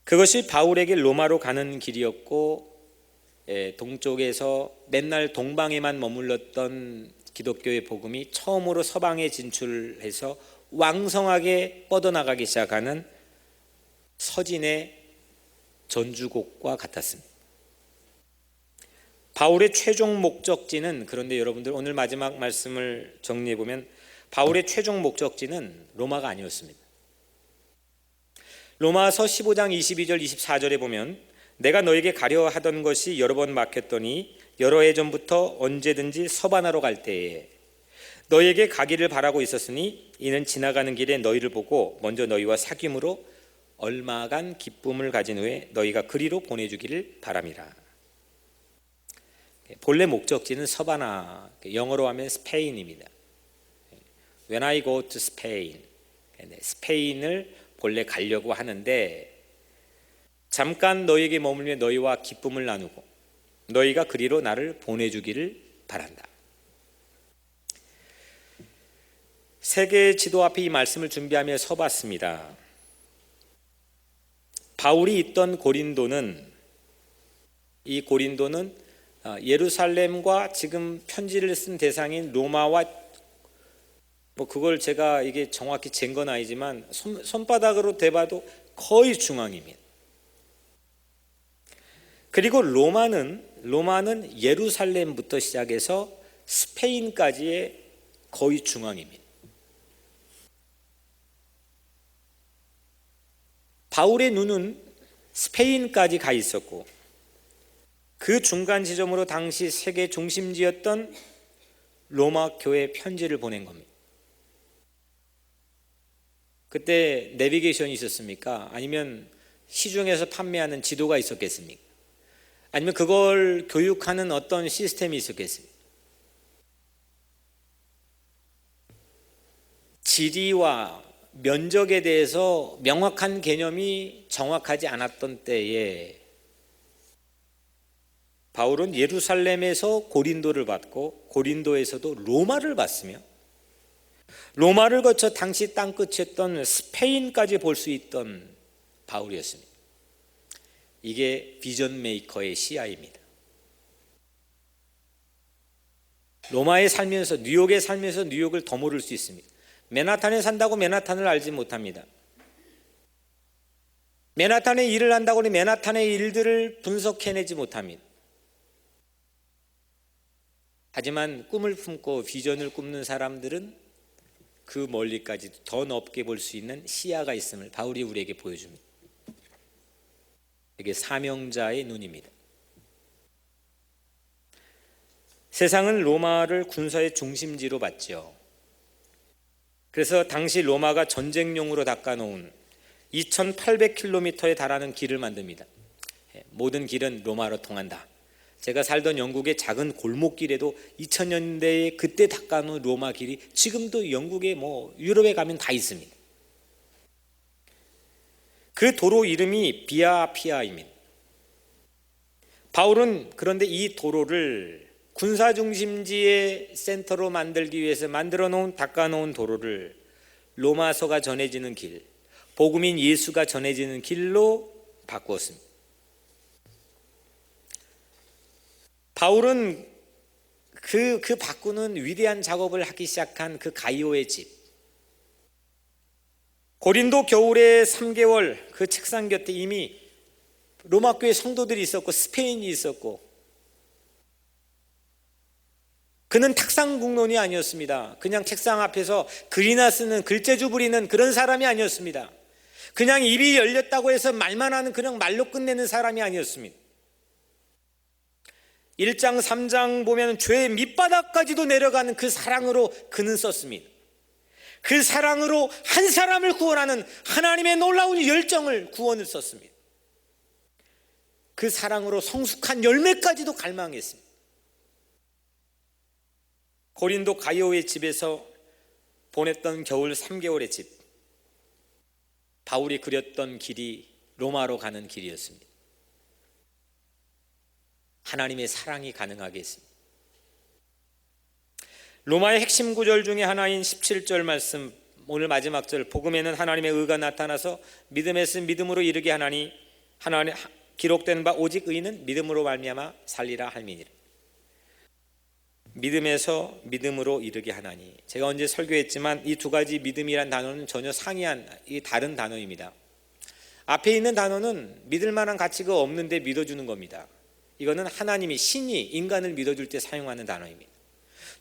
그것이 바울에게 로마로 가는 길이었고, 동쪽에서 맨날 동방에만 머물렀던 기독교의 복음이 처음으로 서방에 진출해서 왕성하게 뻗어나가기 시작하는 서진의 전주곡과 같았습니다. 바울의 최종 목적지는, 그런데 여러분들 오늘 마지막 말씀을 정리해 보면 바울의 최종 목적지는 로마가 아니었습니다. 로마서 15장 22절 24절에 보면 내가 너에게 가려 하던 것이 여러 번 막혔더니 여러 해 전부터 언제든지 서바나로 갈 때에 너에게 가기를 바라고 있었으니 이는 지나가는 길에 너희를 보고 먼저 너희와 사귐으로 얼마간 기쁨을 가진 후에 너희가 그리로 보내주기를 바람이라. 본래 목적지는 서바나, 영어로 하면 스페인입니다. When I go to Spain, 스페인을 본래 가려고 하는데 잠깐 너희에게 머물며 너희와 기쁨을 나누고 너희가 그리로 나를 보내주기를 바란다. 세계 지도 앞에 이 말씀을 준비하며 서봤습니다. 바울이 있던 고린도는, 이 고린도는 예루살렘과 지금 편지를 쓴 대상인 로마와 뭐 그걸 제가 이게 정확히 잰 건 아니지만 손바닥으로 대봐도 거의 중앙입니다. 그리고 로마는 예루살렘부터 시작해서 스페인까지의 거의 중앙입니다. 바울의 눈은 스페인까지 가 있었고 그 중간 지점으로 당시 세계 중심지였던 로마 교회에 편지를 보낸 겁니다. 그때 내비게이션이 있었습니까? 아니면 시중에서 판매하는 지도가 있었겠습니까? 아니면 그걸 교육하는 어떤 시스템이 있었겠습니까? 지리와 면적에 대해서 명확한 개념이 정확하지 않았던 때에 바울은 예루살렘에서 고린도를 받고 고린도에서도 로마를 받으며 로마를 거쳐 당시 땅끝이었던 스페인까지 볼 수 있던 바울이었습니다. 이게 비전 메이커의 시야입니다. 로마에 살면서 뉴욕에 살면서 뉴욕을 더 모를 수 있습니다. 맨하탄에 산다고 맨하탄을 알지 못합니다. 맨하탄에 일을 한다고 맨하탄의 일들을 분석해내지 못합니다. 하지만 꿈을 품고 비전을 꿈는 사람들은 그 멀리까지 더 넓게 볼 수 있는 시야가 있음을 바울이 우리에게 보여줍니다. 이게 사명자의 눈입니다. 세상은 로마를 군사의 중심지로 봤죠. 그래서 당시 로마가 전쟁용으로 닦아놓은 2800km에 달하는 길을 만듭니다. 모든 길은 로마로 통한다. 제가 살던 영국의 작은 골목길에도 2000년대에 그때 닦아놓은 로마 길이 지금도 영국의 유럽에 가면 다 있습니다. 그 도로 이름이 비아 피아입니다. 바울은 그런데 이 도로를 군사 중심지의 센터로 만들기 위해서 만들어 놓은 닦아 놓은 도로를 로마서가 전해지는 길, 복음인 예수가 전해지는 길로 바꾸었습니다. 바울은 그 바꾸는 위대한 작업을 하기 시작한 그 가이오의 집, 고린도 겨울의 3개월 그 책상 곁에 이미 로마 교회 성도들이 있었고 스페인이 있었고, 그는 탁상국론이 아니었습니다. 그냥 책상 앞에서 글이나 쓰는 글재주 부리는 그런 사람이 아니었습니다. 그냥 입이 열렸다고 해서 말만 하는 그냥 말로 끝내는 사람이 아니었습니다. 1장 3장 보면 죄의 밑바닥까지도 내려가는 그 사랑으로 그는 썼습니다. 그 사랑으로 한 사람을 구원하는 하나님의 놀라운 열정을 구원을 썼습니다. 그 사랑으로 성숙한 열매까지도 갈망했습니다. 고린도 가이오의 집에서 보냈던 겨울 3개월의 집, 바울이 그렸던 길이 로마로 가는 길이었습니다. 하나님의 사랑이 가능하게 했습니다. 로마의 핵심 구절 중에 하나인 17절 말씀, 오늘 마지막 절, 복음에는 하나님의 의가 나타나서 믿음에서 믿음으로 이르게 하나니 하나님 기록된 바 오직 의인은 믿음으로 말미암아 살리라 할미니라. 믿음에서 믿음으로 이르게 하나니, 제가 언제 설교했지만 이 두 가지 믿음이란 단어는 전혀 상이한 다른 단어입니다. 앞에 있는 단어는 믿을 만한 가치가 없는데 믿어주는 겁니다. 이거는 하나님이, 신이 인간을 믿어줄 때 사용하는 단어입니다.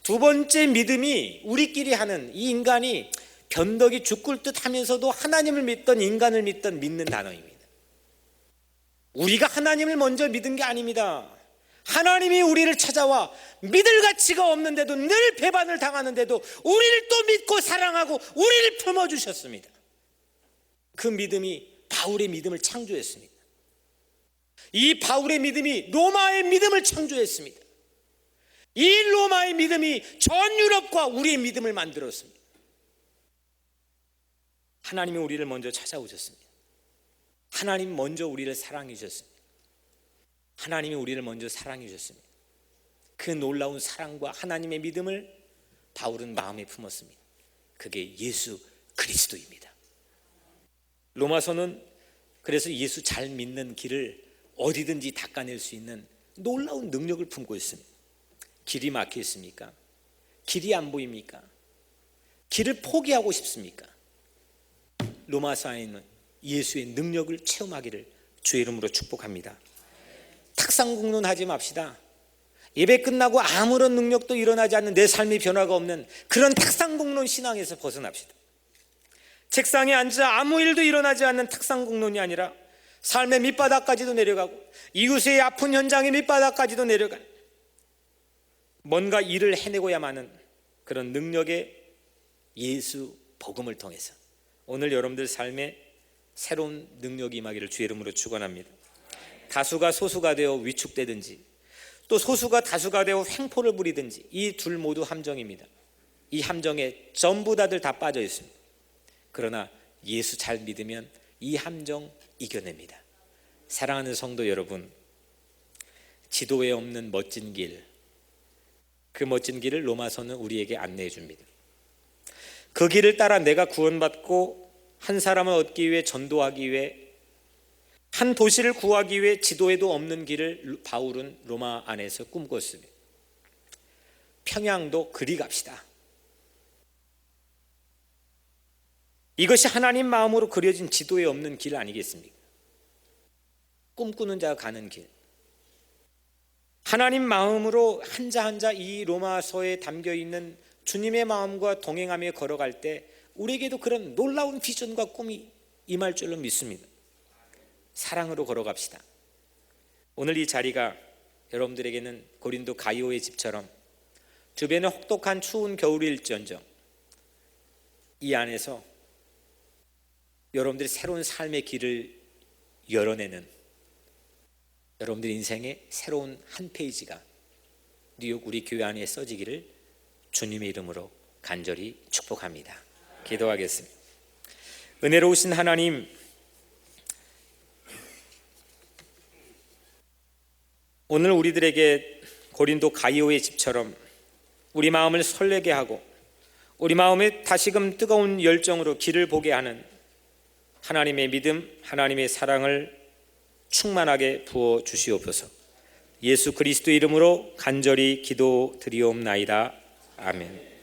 두 번째 믿음이 우리끼리 하는, 이 인간이 변덕이 죽을 듯 하면서도 하나님을 믿던 인간을 믿는 단어입니다. 우리가 하나님을 먼저 믿은 게 아닙니다. 하나님이 우리를 찾아와 믿을 가치가 없는데도, 늘 배반을 당하는데도 우리를 또 믿고 사랑하고 우리를 품어주셨습니다. 그 믿음이 바울의 믿음을 창조했습니다. 이 바울의 믿음이 로마의 믿음을 창조했습니다. 이 로마의 믿음이 전 유럽과 우리의 믿음을 만들었습니다. 하나님이 우리를 먼저 찾아오셨습니다. 하나님 먼저 우리를 사랑해 주셨습니다. 하나님이 우리를 먼저 사랑해 주셨습니다. 그 놀라운 사랑과 하나님의 믿음을 바울은 마음에 품었습니다. 그게 예수 그리스도입니다. 로마서는 그래서 예수 잘 믿는 길을 어디든지 닦아낼 수 있는 놀라운 능력을 품고 있습니다. 길이 막혀 있습니까? 길이 안 보입니까? 길을 포기하고 싶습니까? 로마서에 있는 예수의 능력을 체험하기를 주의 이름으로 축복합니다. 탁상국론 하지 맙시다. 예배 끝나고 아무런 능력도 일어나지 않는, 내 삶의 변화가 없는 그런 탁상국론 신앙에서 벗어납시다. 책상에 앉아 아무 일도 일어나지 않는 탁상국론이 아니라 삶의 밑바닥까지도 내려가고 이웃의 아픈 현장의 밑바닥까지도 내려가는, 뭔가 일을 해내고야만은 그런 능력의 예수 복음을 통해서 오늘 여러분들 삶에 새로운 능력이 임하기를 주의 이름으로 축원합니다. 다수가 소수가 되어 위축되든지 또 소수가 다수가 되어 횡포를 부리든지 이 둘 모두 함정입니다. 이 함정에 전부 다들 다 빠져 있습니다. 그러나 예수 잘 믿으면 이 함정 이겨냅니다. 사랑하는 성도 여러분, 지도에 없는 멋진 길, 그 멋진 길을 로마서는 우리에게 안내해 줍니다. 그 길을 따라 내가 구원받고 한 사람을 얻기 위해, 전도하기 위해, 한 도시를 구하기 위해 지도에도 없는 길을 바울은 로마 안에서 꿈꿨습니다. 평양도 그리 갑시다. 이것이 하나님 마음으로 그려진 지도에 없는 길 아니겠습니까? 꿈꾸는 자가 가는 길. 하나님 마음으로 한자 한자 이 로마서에 담겨있는 주님의 마음과 동행하며 걸어갈 때 우리에게도 그런 놀라운 비전과 꿈이 임할 줄로 믿습니다. 사랑으로 걸어갑시다. 오늘 이 자리가 여러분들에게는 고린도 가이오의 집처럼 주변에 혹독한 추운 겨울일지언정 이 안에서 여러분들이 새로운 삶의 길을 열어내는 여러분들 인생의 새로운 한 페이지가 뉴욕 우리 교회 안에 써지기를 주님의 이름으로 간절히 축복합니다. 기도하겠습니다. 은혜로우신 하나님, 오늘 우리들에게 고린도 가이오의 집처럼 우리 마음을 설레게 하고 우리 마음에 다시금 뜨거운 열정으로 길을 보게 하는 하나님의 믿음, 하나님의 사랑을 충만하게 부어 주시옵소서. 예수 그리스도 이름으로 간절히 기도드리옵나이다. 아멘.